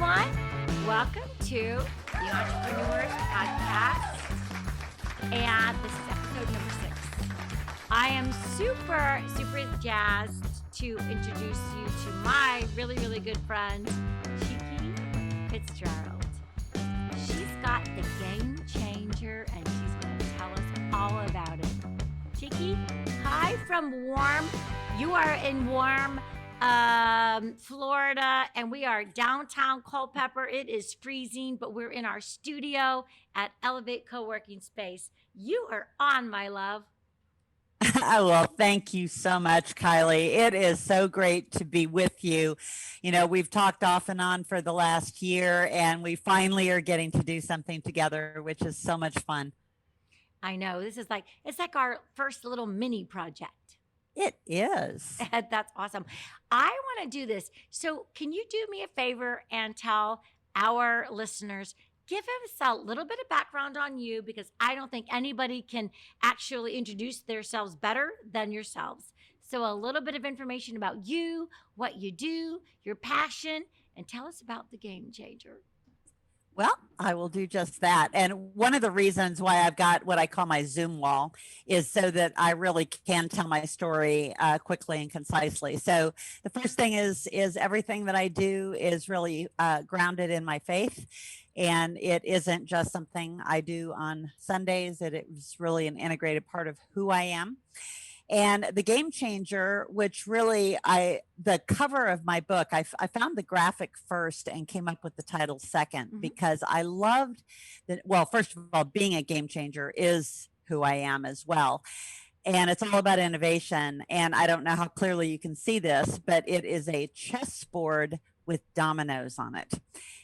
everyone. Welcome to the Entrepreneurs Podcast. And this is episode number 6. I am super jazzed to introduce you to my really good friend, Chicke Fitzgerald. She's got the game changer and she's going to tell us all about it. Chicke, hi from you are in warm Florida, and we are downtown Culpeper. It is freezing, but we're in our studio at Elevate Co-working Space. You are on, my love. Well, thank you so much, Kylie. It is so great to be with you. You know, we've talked off and on for the last year, and we finally are getting to do something together, which is so much fun. I know. It's like our first little mini project. It is. That's awesome. I want to do this. So can you do me a favor and tell our listeners, give us a little bit of background on you, because I don't think anybody can actually introduce themselves better than yourselves. So a little bit of information about you, what you do, your passion, and tell us about the game changer. Well, I will do just that. And one of the reasons why I've got what I call my Zoom wall is so that I really can tell my story quickly and concisely. So the first thing is everything that I do is really grounded in my faith. And it isn't just something I do on Sundays. It is really an integrated part of who I am. And the game changer, which really the cover of my book, I found the graphic first and came up with the title second, because I loved that. Well, first of all, being a game changer is who I am as well. And it's all about innovation. And I don't know how clearly you can see this, but it is a chessboard with dominoes on it.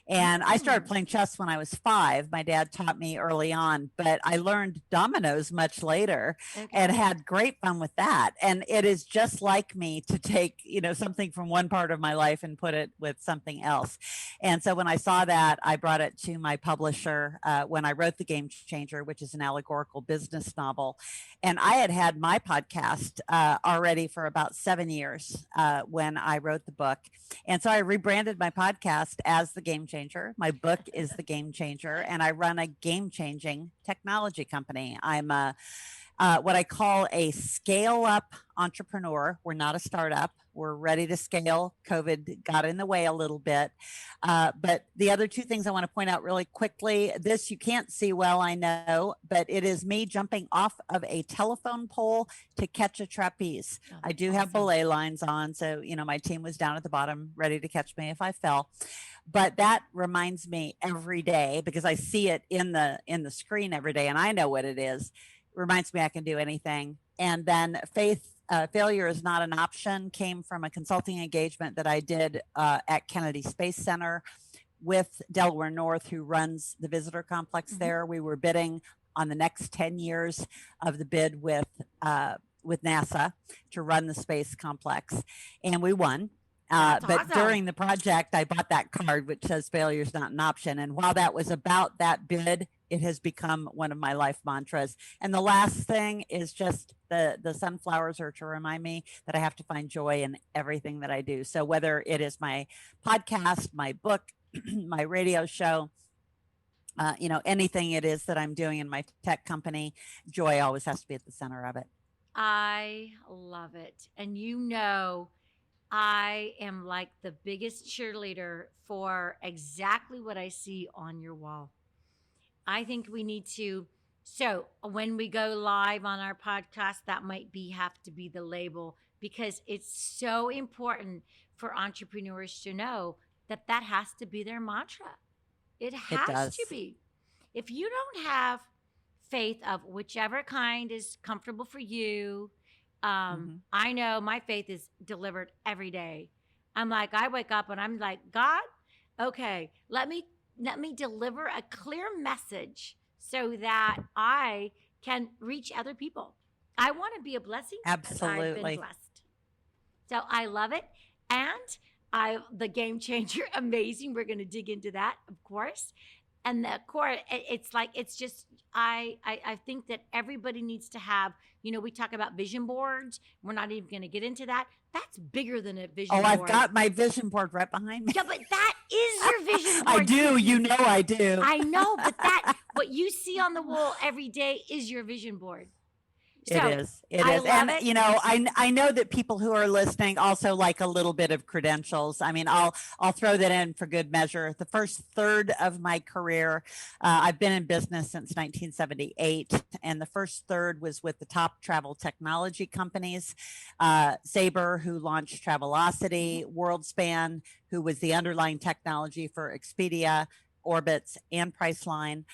And I started playing chess when I was 5. My dad taught me early on, but I learned dominoes much later and had great fun with that. And it is just like me to take, something from one part of my life and put it with something else. And so when I saw that, I brought it to my publisher when I wrote The Game Changer, which is an allegorical business novel. And I had my podcast already for about 7 years when I wrote the book. And so I rebranded my podcast as The Game Changer. My book is The Game Changer, and I run a game-changing technology company. I'm what I call a scale-up entrepreneur. We're not a startup. We're ready to scale. COVID got in the way a little bit. But the other two things I want to point out really quickly, this you can't see well, I know, but it is me jumping off of a telephone pole to catch a trapeze. I do have belay lines on, so, my team was down at the bottom ready to catch me if I fell. But that reminds me every day, because I see it in the screen every day, and I know what it is. It reminds me I can do anything. And then failure is not an option came from a consulting engagement that I did at Kennedy Space Center with Delaware North, who runs the visitor complex there. We were bidding on the next 10 years of the bid with NASA to run the space complex, and we won. But awesome. During the project, I bought that card which says failure is not an option. And while that was about that bid, it has become one of my life mantras. And the last thing is just the sunflowers are to remind me that I have to find joy in everything that I do. So whether it is my podcast, my book, my radio show, anything it is that I'm doing in my tech company, joy always has to be at the center of it. I love it. And I am like the biggest cheerleader for exactly what I see on your wall. I think we need to, so when we go live on our podcast, that might have to be the label, because it's so important for entrepreneurs to know that has to be their mantra. It has to be. If you don't have faith of whichever kind is comfortable for you, I know my faith is delivered every day. I wake up and I'm like, God, okay, let me deliver a clear message so that I can reach other people. I want to be a blessing. Absolutely. I've been blessed. So I love it. And the game changer, amazing. We're going to dig into that, of course. And the core, I think that everybody needs to have, we talk about vision boards. We're not even going to get into that. That's bigger than a vision board. Oh, I've got my vision board right behind me. Yeah, but that is your vision board. I do. You know I do. I know, but that what you see on the wall every day is your vision board. So, it is. It I is. love And, it. I know that people who are listening also like a little bit of credentials. I mean, I'll throw that in for good measure. The first third of my career, I've been in business since 1978. And the first third was with the top travel technology companies, Sabre, who launched Travelocity, WorldSpan, who was the underlying technology for Expedia, Orbitz, and Priceline.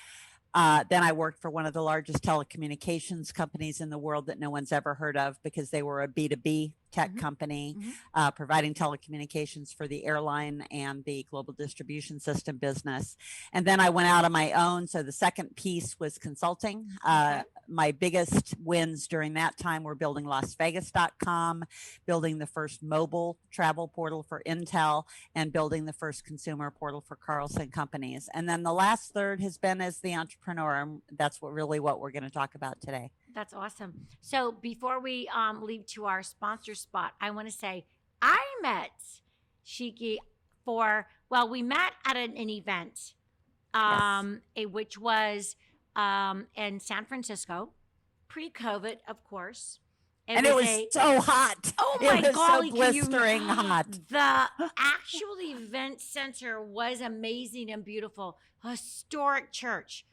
Then I worked for one of the largest telecommunications companies in the world that no one's ever heard of because they were a B2B tech company, providing telecommunications for the airline and the global distribution system business. And then I went out on my own. So the second piece was consulting. My biggest wins during that time were building LasVegas.com, building the first mobile travel portal for Intel, and building the first consumer portal for Carlson companies. And then the last third has been as the entrepreneur. And that's what we're going to talk about today. That's awesome. So before we leave to our sponsor spot, I want to say I met Chicke we met at an event, which was in San Francisco, pre-COVID, of course. It was so hot. Oh my golly, so blistering hot. The actual event center was amazing and beautiful. Historic church.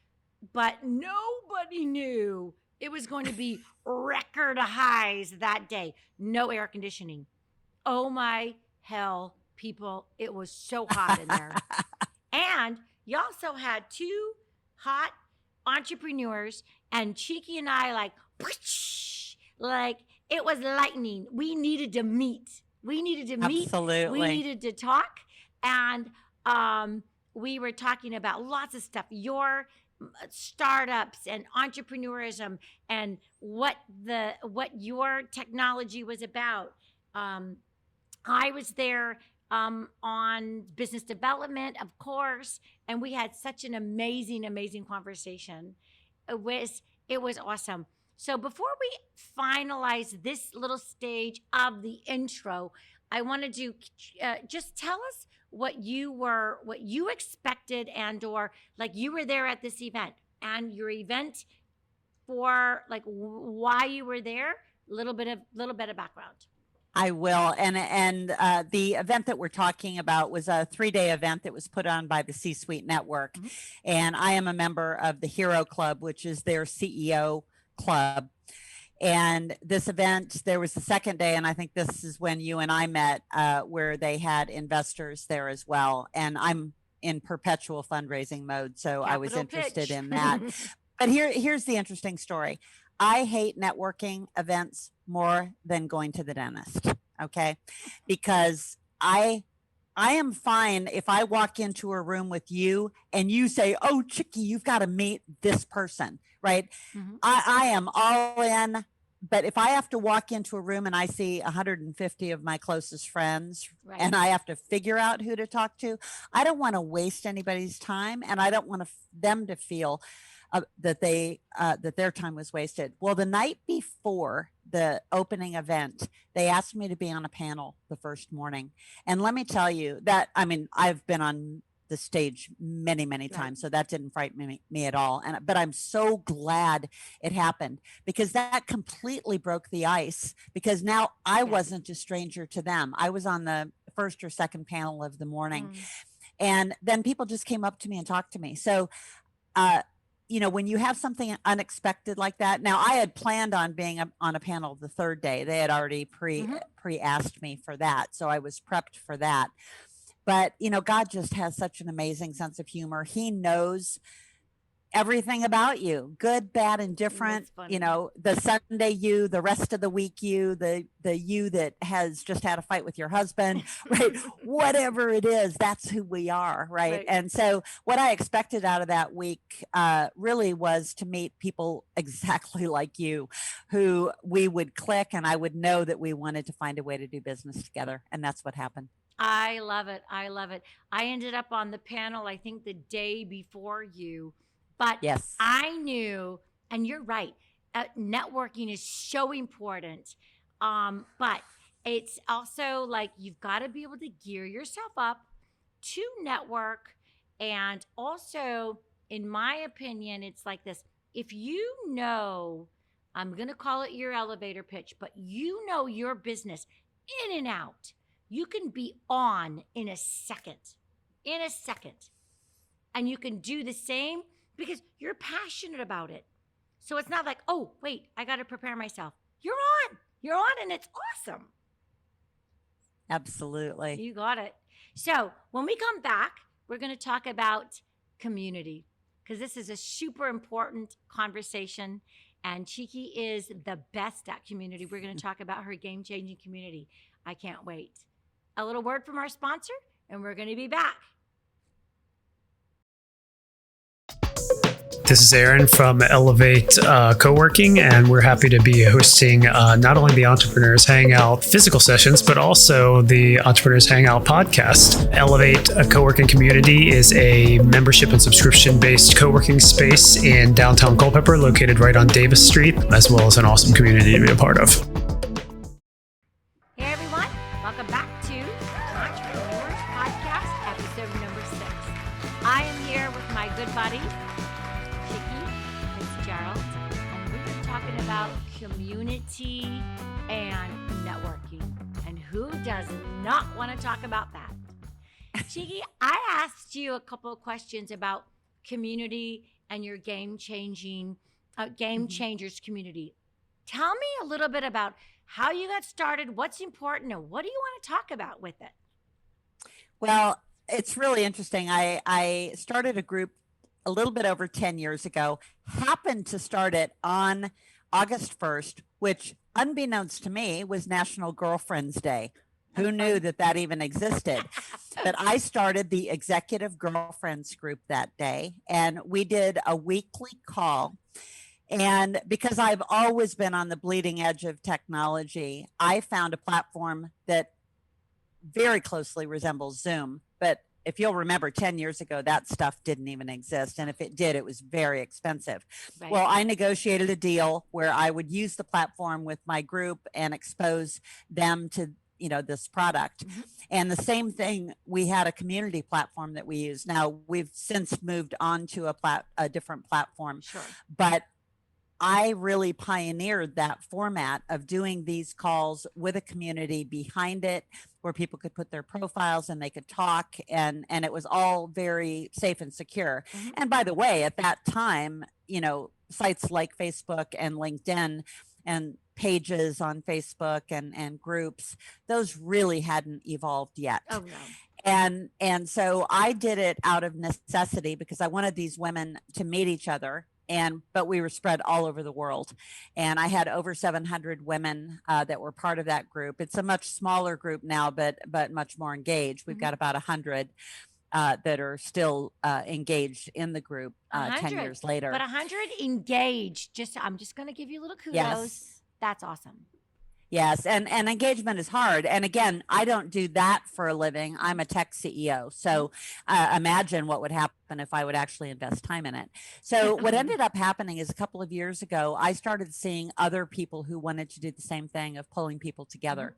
But nobody knew it was going to be record highs that day. No air conditioning. Oh my hell, people. It was so hot in there. And you also had two hot entrepreneurs, and Chicke and I like it was lightning. We needed to meet. Absolutely. We needed to talk. And we were talking about lots of stuff. Your startups and entrepreneurism and what your technology was about. I was there on business development, of course, and we had such an amazing conversation. It was awesome. So before we finalize this little stage of the intro, I wanted to just tell us what you expected, and or like you were there at this event and your event for like why you were there. Little bit of background. I will. And the event that we're talking about was a 3-day event that was put on by the C-Suite Network. And I am a member of the Hero Club, which is their CEO club. And this event, there was the second day, and I think this is when you and I met, where they had investors there as well. And I'm in perpetual fundraising mode, so I was interested in that. But here's the interesting story. I hate networking events more than going to the dentist, okay? Because I am fine if I walk into a room with you and you say, oh, Chicke, you've got to meet this person, right? I am all in. But if I have to walk into a room and I see 150 of my closest friends, and I have to figure out who to talk to, I don't want to waste anybody's time, and I don't want them to feel that their time was wasted. Well, the night before the opening event, they asked me to be on a panel the first morning. And let me tell you that, I mean, I've been on the stage many times, so that didn't frighten me at all. But I'm so glad it happened, because that completely broke the ice, because now I wasn't a stranger to them. I was on the first or second panel of the morning, and then people just came up to me and talked to me. So when you have something unexpected like that, now I had planned on being on a panel the third day. They had already pre-asked me for that, so I was prepped for that. But, God just has such an amazing sense of humor. He knows everything about you, good, bad, and different. The Sunday you, the rest of the week you, the you that has just had a fight with your husband, right? Whatever it is, that's who we are, right? And so what I expected out of that week really was to meet people exactly like you, who we would click, and I would know that we wanted to find a way to do business together. And that's what happened. I love it. I ended up on the panel, I think the day before you, but yes, I knew, and you're right, networking is so important. But it's also like, you've got to be able to gear yourself up to network. And also, in my opinion, it's like this. If you know, I'm going to call it your elevator pitch, but you know your business in and out, you can be on in a second. In a second. And you can do the same because you're passionate about it. So it's not like, oh, wait, I got to prepare myself. You're on. You're on, and it's awesome. Absolutely. You got it. So when we come back, we're going to talk about community because this is a super important conversation. And Chicke is the best at community. We're going to talk about her game-changing community. I can't wait. A little word from our sponsor, and we're going to be back. This is Aaron from Elevate Co-working, and we're happy to be hosting not only the Entrepreneurs Hangout physical sessions, but also the Entrepreneurs Hangout podcast. Elevate Co-working Community is a membership and subscription-based co-working space in downtown Culpeper, located right on Davis Street, as well as an awesome community to be a part of. Hey everyone, welcome back to Entrepreneurs Podcast, episode number 6. I am here with my good buddy, Fitzgerald, and we've been talking about community and networking. And who does not want to talk about that? Chicke, I asked you a couple of questions about community and your game changers community. Tell me a little bit about how you got started, what's important, and what do you want to talk about with it? Well, it's really interesting. I started a group a little bit over 10 years ago, happened to start it on August 1st, which unbeknownst to me was National Girlfriends Day. Who knew that even existed? But I started the Executive Girlfriends group that day, and we did a weekly call. And because I've always been on the bleeding edge of technology, I found a platform that very closely resembles Zoom. But if you'll remember, 10 years ago, that stuff didn't even exist. And if it did, it was very expensive. Right. Well, I negotiated a deal where I would use the platform with my group and expose them to this product. Mm-hmm. And the same thing, we had a community platform that we use. Now, we've since moved on to a different platform. Sure. But I really pioneered that format of doing these calls with a community behind it where people could put their profiles and they could talk, and it was all very safe and secure. Mm-hmm. And by the way, at that time, sites like Facebook and LinkedIn and pages on Facebook and groups, those really hadn't evolved yet. Oh, no. And so I did it out of necessity because I wanted these women to meet each other. But we were spread all over the world. And I had over 700 women that were part of that group. It's a much smaller group now, but much more engaged. We've got about 100 that are still engaged in the group 10 years later. But 100 engaged. I'm just going to give you a little kudos. Yes. That's awesome. Yes. And engagement is hard. And again, I don't do that for a living. I'm a tech CEO. So imagine what would happen if I would actually invest time in it. So what ended up happening is a couple of years ago, I started seeing other people who wanted to do the same thing of pulling people together.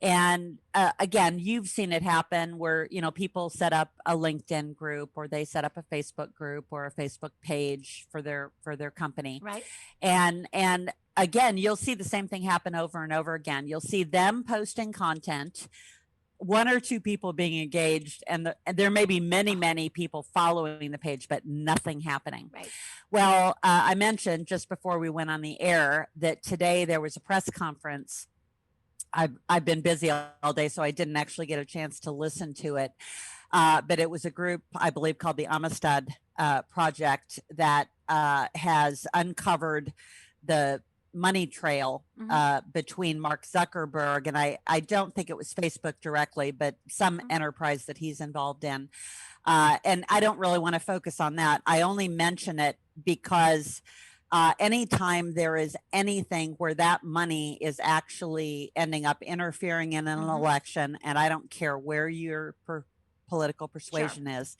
And again, you've seen it happen where, people set up a LinkedIn group or they set up a Facebook group or a Facebook page for their company. Right. And again, you'll see the same thing happen over and over again. You'll see them posting content, one or two people being engaged, and there may be many, many people following the page, but nothing happening. Right. Well, I mentioned just before we went on the air that today there was a press conference. I've been busy all day, so I didn't actually get a chance to listen to it. But it was a group, I believe, called the Amistad Project that has uncovered the money trail between Mark Zuckerberg and I don't think it was Facebook directly, but some enterprise that he's involved in. And I don't really want to focus on that. I only mention it because anytime there is anything where that money is actually ending up interfering in an election, and I don't care where your political persuasion is.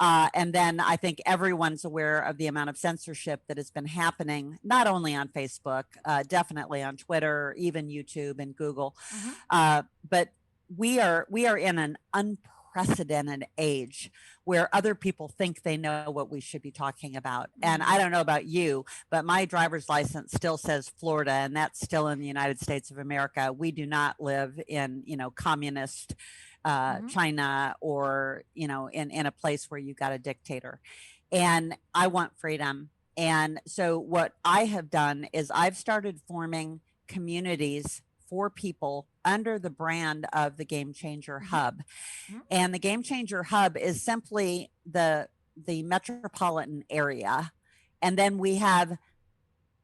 And then I think everyone's aware of the amount of censorship that has been happening, not only on Facebook, definitely on Twitter, even YouTube and Google. But we are in an unprecedented unprecedented age where other people think they know what we should be talking about. And I don't know about you, but my driver's license still says Florida, and that's still in the United States of America. We do not live in, communist China, or, in a place where you got a dictator. And I want freedom. And so what I have done is I've started forming communities for people under the brand of the Game Changer Hub. And the Game Changer Hub is simply the metropolitan area. And then we have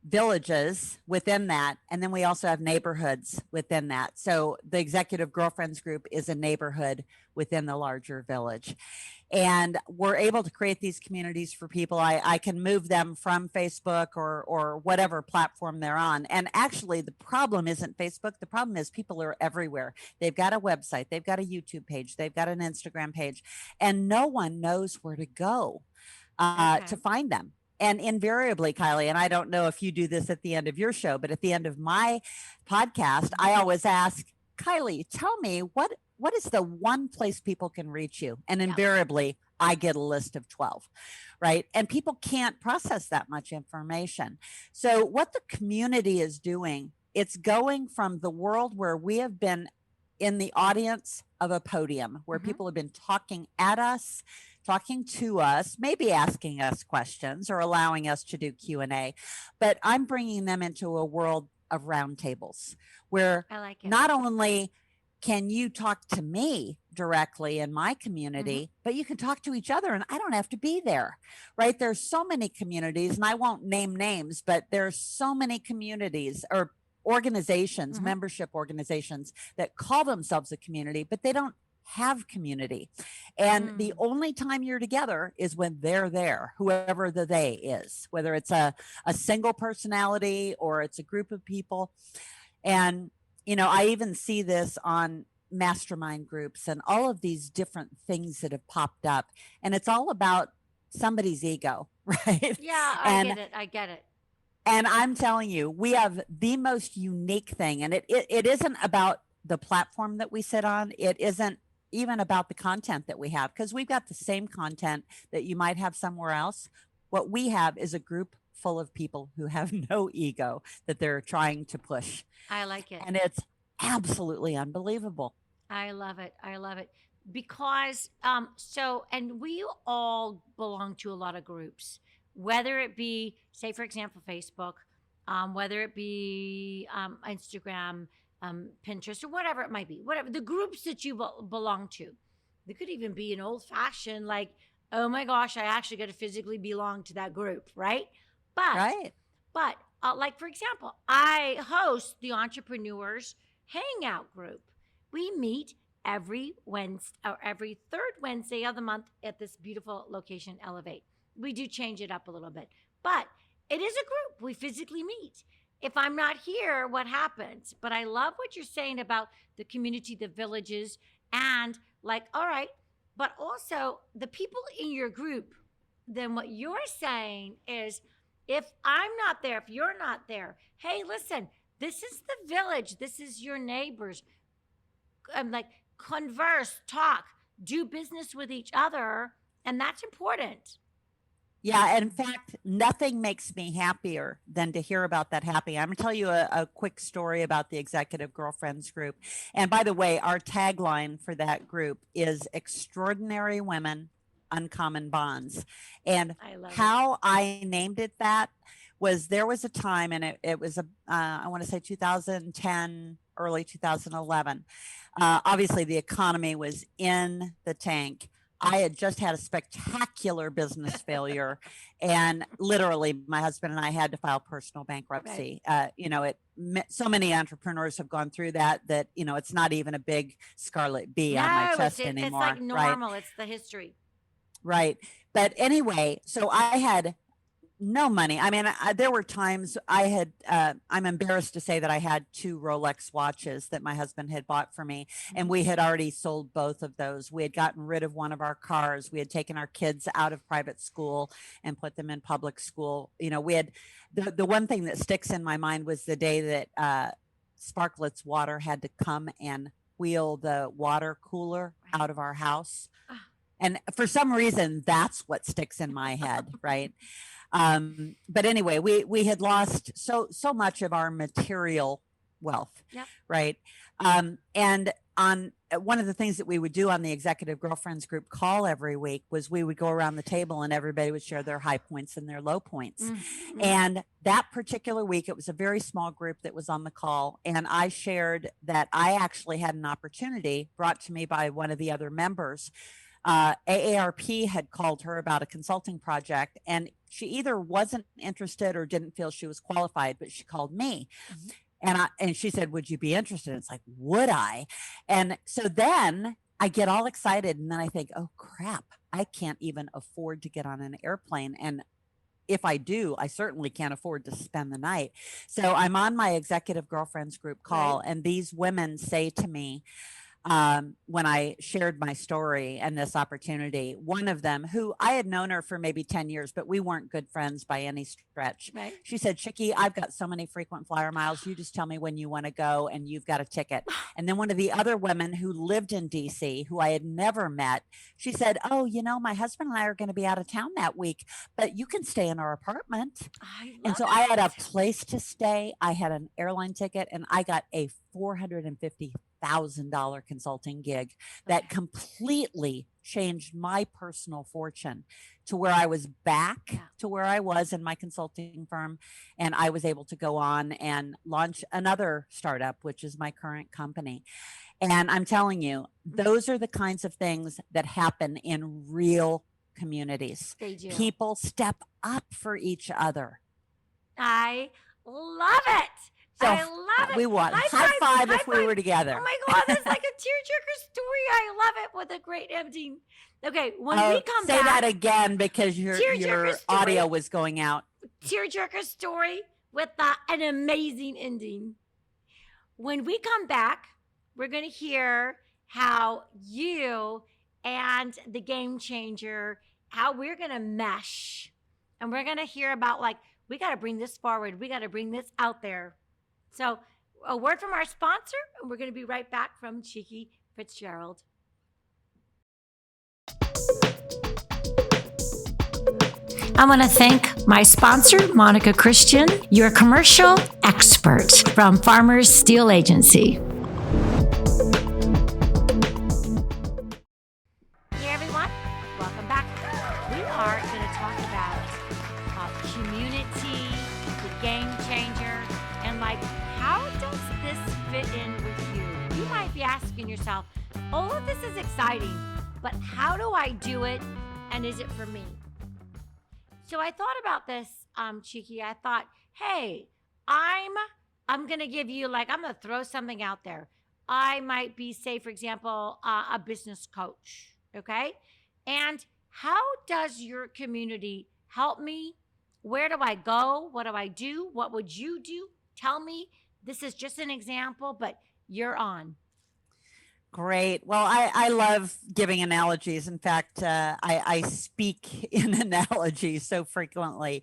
villages within that. And then we also have neighborhoods within that. So the Executive Girlfriends Group is a neighborhood within the larger village. And we're able to create these communities for people. I can move them from Facebook or whatever platform they're on. And actually, the problem isn't Facebook. The problem is people are everywhere. They've got a website, they've got a YouTube page, they've got an Instagram page, and no one knows where to go to find them. And invariably, Kylie, and I don't know if you do this at the end of your show, but at the end of my podcast, I always ask, Kylie, tell me what is the one place people can reach you? And invariably, I get a list of 12, right? And people can't process that much information. So what the community is doing, it's going from the world where we have been in the audience of a podium, where people have been talking at us, talking to us, maybe asking us questions or allowing us to do Q&A, but I'm bringing them into a world of roundtables where not only can you talk to me directly in my community, but you can talk to each other and I don't have to be there, right? There's so many communities, and I won't name names, but there's so many communities or organizations, membership organizations that call themselves a community, but they don't have community. And the only time you're together is when they're there, whoever the they is, whether it's a single personality or it's a group of people. And, I even see this on mastermind groups and all of these different things that have popped up. And it's all about somebody's ego, right? Yeah, I get it. And I'm telling you, we have the most unique thing. And it isn't about the platform that we sit on. It isn't even about the content that we have, because we've got the same content that you might have somewhere else. What we have is a group full of people who have no ego that they're trying to push. I like it. And it's absolutely unbelievable. I love it. Because, and we all belong to a lot of groups, whether it be, say, for example, Facebook, whether it be Instagram, Pinterest, or whatever it might be, whatever the groups that you belong to. There could even be an old fashioned, like, oh my gosh, I actually got to physically belong to that group, right? But like, for example, I host the Entrepreneurs Hangout group. We meet every Wednesday or every third Wednesday of the month at this beautiful location, Elevate. We do change it up a little bit, but it is a group. We physically meet. If I'm not here, what happens? But I love what you're saying about the community, the villages, and like, all right, but also the people in your group. Then what you're saying is, if I'm not there, if you're not there, hey, listen, this is the village. This is your neighbors. Like, converse, talk, do business with each other. And that's important. Yeah. And in fact, nothing makes me happier than to hear about that happy. I'm going to tell you a quick story about the Executive Girlfriends group. And by the way, our tagline for that group is Extraordinary Women, Uncommon Bonds. And how I named it that was, there was a time, and it was I want to say 2010, early 2011. Obviously the economy was in the tank. I had just had a spectacular business failure, and literally my husband and I had to file personal bankruptcy. Right. So many entrepreneurs have gone through that, it's not even a big scarlet B on my chest anymore. It's like normal. Right? It's the history. Right. But anyway, so I had no money. I mean, there were times I'm embarrassed to say that I had 2 Rolex watches that my husband had bought for me, and we had already sold both of those. We had gotten rid of one of our cars. We had taken our kids out of private school and put them in public school. We had the one thing that sticks in my mind was the day that Sparkletts Water had to come and wheel the water cooler Right. out of our house. Ah. And for some reason, that's what sticks in my head, right? But anyway, we had lost so much of our material wealth, Yep. right? And on one of the things that we would do on the Executive Girlfriends group call every week was we would go around the table and everybody would share their high points and their low points. Mm-hmm. And that particular week, it was a very small group that was on the call. And I shared that I actually had an opportunity brought to me by one of the other members. AARP had called her about a consulting project, and she either wasn't interested or didn't feel she was qualified, but she called me. Mhm. And she said, would you be interested? It's like, would I? And so then I get all excited, and then I think, oh crap, I can't even afford to get on an airplane. And if I do, I certainly can't afford to spend the night. So I'm on my Executive Girlfriends group call, and these women say to me, when I shared my story and this opportunity, one of them, who I had known her for maybe 10 years, but we weren't good friends by any stretch. Right. She said, Chicke, I've got so many frequent flyer miles. You just tell me when you want to go and you've got a ticket. And then one of the other women who lived in DC, who I had never met, she said, oh, you know, my husband and I are going to be out of town that week, but you can stay in our apartment. And so I had a place to stay. I had an airline ticket, and I got a $450,000 consulting gig that completely changed my personal fortune to where I was back to where I was in my consulting firm. And I was able to go on and launch another startup, which is my current company. And I'm telling you, those are the kinds of things that happen in real communities. They do. People step up for each other. I love it. So I love it. we want High five if high we five. were together. Oh my God, that's like a tearjerker story. I love it with a great ending. Okay, when we come say back, that again because your Tearjerker story. audio was going out. tearjerker story with an amazing ending. When we come back, we're going to hear how you and the game changer, how we're going to mesh. And we're going to hear about, like, we got to bring this forward. We got to bring this out there. So a word from our sponsor, and we're going to be right back from Chicke Fitzgerald. I want to thank my sponsor, Monica Christian, your commercial expert from Farmers Steel Agency. Hey everyone, welcome back. We are going to talk about community, the game changer, and like, how does this fit in with you? You might be asking yourself, all of this is exciting, but how do I do it, and is it for me? So I thought about this, Chicke. I thought, hey, I'm going to give you, like, I'm going to throw something out there. I might be, say, for example, a business coach, okay? And how does your community help me? Where do I go? What do I do? What would you do? Tell me. This is just an example, but you're on. Great. Well, I love giving analogies. In fact, I speak in analogies so frequently.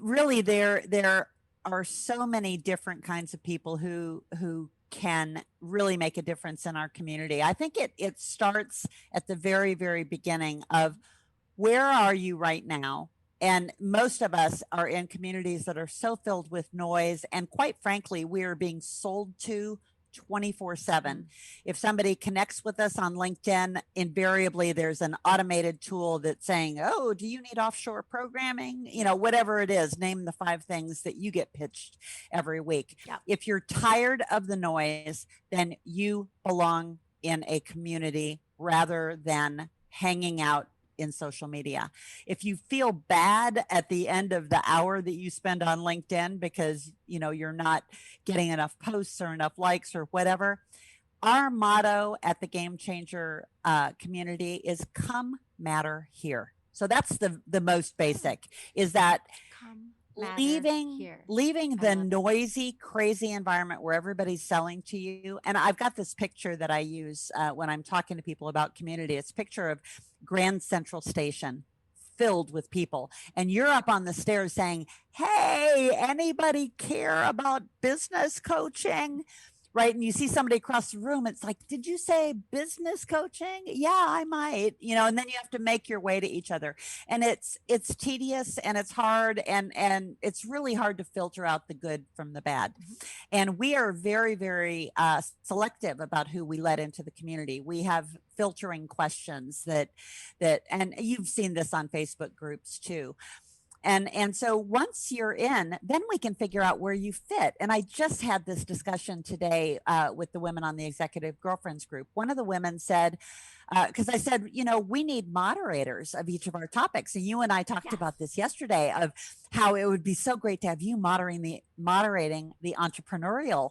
Really, there are so many different kinds of people who can really make a difference in our community. I think it starts at the very, very beginning of where are you right now? And most of us are in communities that are so filled with noise. And quite frankly, we are being sold to 24/7. If somebody connects with us on LinkedIn, invariably there's an automated tool that's saying, oh, do you need offshore programming? You know, whatever it is, name the 5 things that you get pitched every week. Yep. If you're tired of the noise, then you belong in a community rather than hanging out in social media. If you feel bad at the end of the hour that you spend on LinkedIn because, you know, you're not getting enough posts or enough likes or whatever, our motto at the Game Changer community is come matter here. So that's the most basic, is that leaving the noisy, crazy environment where everybody's selling to you. And I've got this picture that I use when I'm talking to people about community. It's a picture of Grand Central Station filled with people. And you're up on the stairs saying, hey, anybody care about business coaching? right? And you see somebody across the room, it's like, did you say business coaching? Yeah, I might, and then you have to make your way to each other. And it's tedious and it's hard, and it's really hard to filter out the good from the bad. And we are very, very selective about who we let into the community. We have filtering questions that, and you've seen this on Facebook groups too. And so once you're in, then we can figure out where you fit. And I just had this discussion today with the women on the Executive Girlfriends group. One of the women said, because I said, we need moderators of each of our topics. And you and I talked about this yesterday, of how it would be so great to have you moderating the entrepreneurial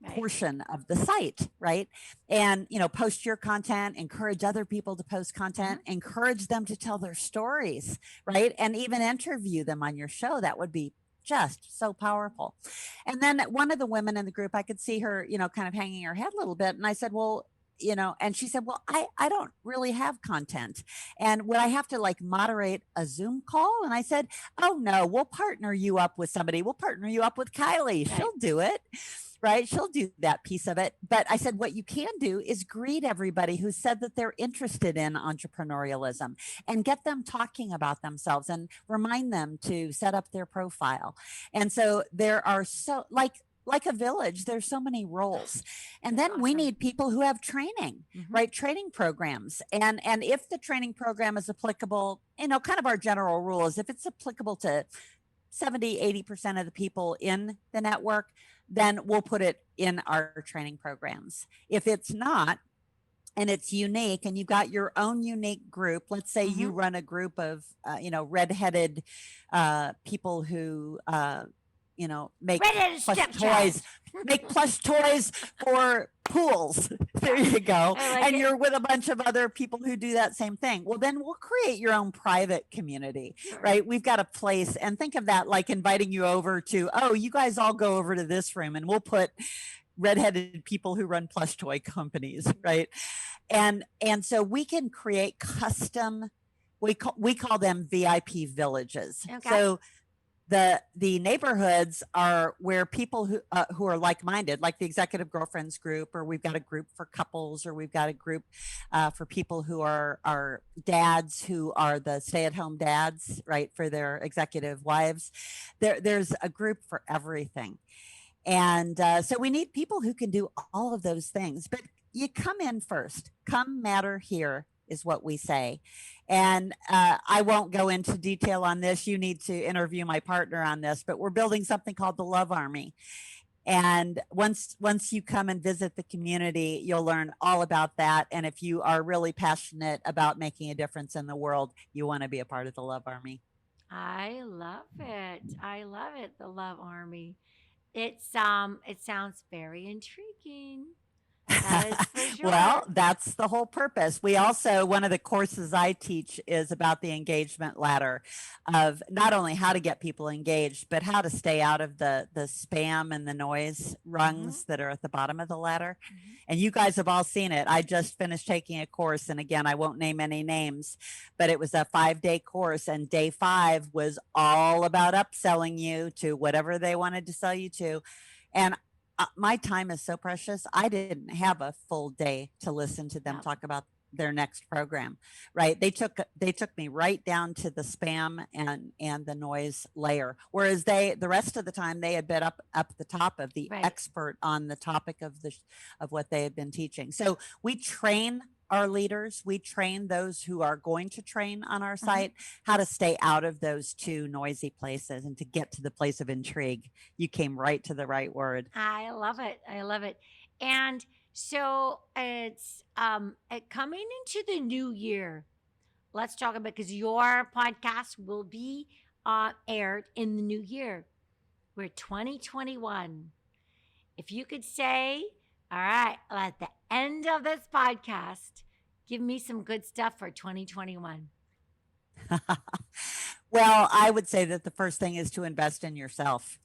portion of the site, right? And, post your content, encourage other people to post content, encourage them to tell their stories, right? And even interview them on your show. That would be just so powerful. And then one of the women in the group, I could see her, kind of hanging her head a little bit. And I said, well, and she said, well, I don't really have content. And would I have to like moderate a Zoom call? And I said, oh no, we'll partner you up with somebody. We'll partner you up with Kylie. She'll do it. Right? She'll do that piece of it. But I said, what you can do is greet everybody who said that they're interested in entrepreneurialism, and get them talking about themselves, and remind them to set up their profile. And so there are like a village, there's so many roles. And then we need people who have training, right? Training programs. And if the training program is applicable, kind of our general rule is if it's applicable to 70, 80% of the people in the network, then we'll put it in our training programs. If it's not, and it's unique, and you've got your own unique group, let's say you run a group of, redheaded people who, make plush toys for pools. There you go. And you're with a bunch of other people who do that same thing. Well, then we'll create your own private community, right? We've got a place, and think of that like inviting you over to, you guys all go over to this room, and we'll put redheaded people who run plush toy companies, right? And so we can create custom, we call them VIP villages. Okay. So the neighborhoods are where people who are like-minded, like the Executive Girlfriends group, or we've got a group for couples, or we've got a group for people who are dads, who are the stay-at-home dads, right, for their executive wives. There's a group for everything. And so we need people who can do all of those things. But you come in first. Come matter here is what we say. And I won't go into detail on this. You need to interview my partner on this, but we're building something called the Love Army. And once you come and visit the community, you'll learn all about that. And if you are really passionate about making a difference in the world, you want to be a part of the Love Army. I love it. I love it. The Love Army. It sounds very intriguing. That is for sure. Well, that's the whole purpose. We also, one of the courses I teach is about the engagement ladder, of not only how to get people engaged, but how to stay out of the spam and the noise rungs that are at the bottom of the ladder. And you guys have all seen it. I just finished taking a course, and again, I won't name any names, but it was a 5-day course, and day 5 was all about upselling you to whatever they wanted to sell you to. And my time is so precious. I didn't have a full day to listen to them talk about their next program, right? They took me right down to the spam and the noise layer. Whereas the rest of the time they had been up the top of the expert on the topic of what they had been teaching. So we train our leaders, we train those who are going to train on our site how to stay out of those two noisy places and to get to the place of intrigue. You came right to the right word. I love it. I love it. And so it's coming into the new year. Let's talk about, because your podcast will be aired in the new year. We're 2021. If you could say, all right, at the end of this podcast, give me some good stuff for 2021. Well, I would say that the first thing is to invest in yourself.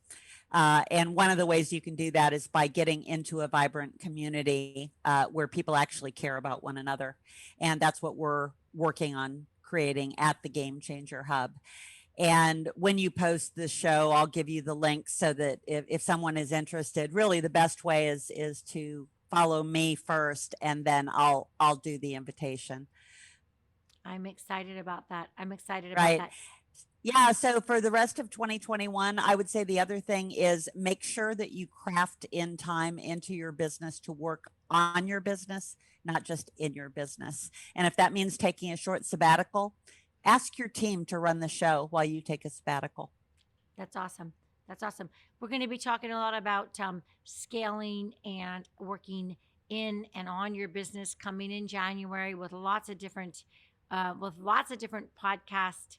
And one of the ways you can do that is by getting into a vibrant community where people actually care about one another. And that's what we're working on creating at the Game Changer Hub. And when you post the show, I'll give you the link so that if someone is interested, really the best way is to follow me first, and then I'll do the invitation. I'm excited about that. I'm excited about Right. that. Yeah. So for the rest of 2021, I would say the other thing is make sure that you craft in time into your business to work on your business, not just in your business. And if that means taking a short sabbatical, ask your team to run the show while you take a sabbatical. That's awesome. That's awesome. We're going to be talking a lot about scaling and working in and on your business coming in January with lots of different podcast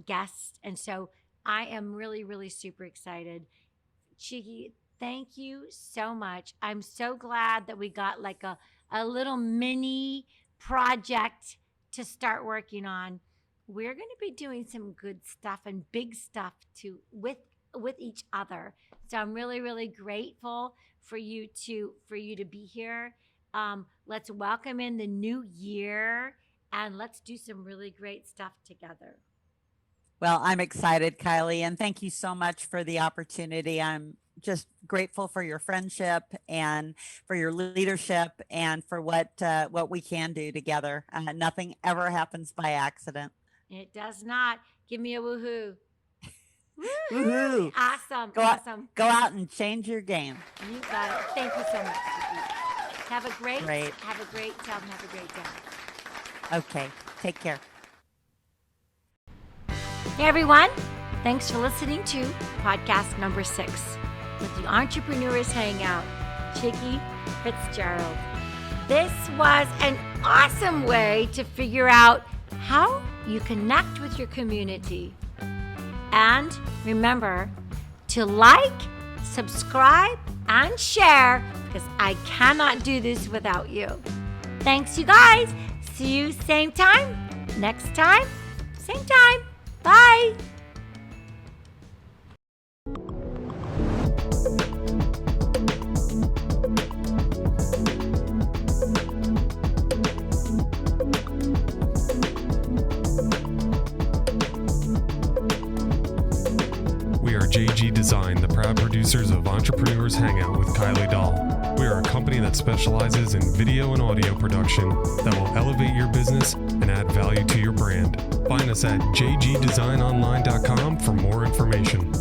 guests. And so I am really, really super excited. Chicke, thank you so much. I'm so glad that we got like a little mini project to start working on. We're going to be doing some good stuff and big stuff too with each other. So I'm really, really grateful for you to be here. Let's welcome in the new year and let's do some really great stuff together. Well, I'm excited, Kylie, and thank you so much for the opportunity. I'm just grateful for your friendship and for your leadership and for what we can do together. Nothing ever happens by accident. It does not. Give me a woohoo. Woohoo! Awesome. Go Awesome. Go out and change your game. You got it. Thank you so much, Chicke. Have a great day. Okay. Take care. Hey everyone, thanks for listening to podcast number 6 with the Entrepreneurs Hangout, Chicke Fitzgerald. This was an awesome way to figure out how you connect with your community. And remember to like, subscribe, and share because I cannot do this without you. Thanks, you guys. See you same time, next time, same time. Bye. We are JG Design, the proud producers of Entrepreneurs Hangout with Kylie Dahl. We are a company that specializes in video and audio production that will elevate your business and add value to your brand. Find us at jgdesignonline.com for more information.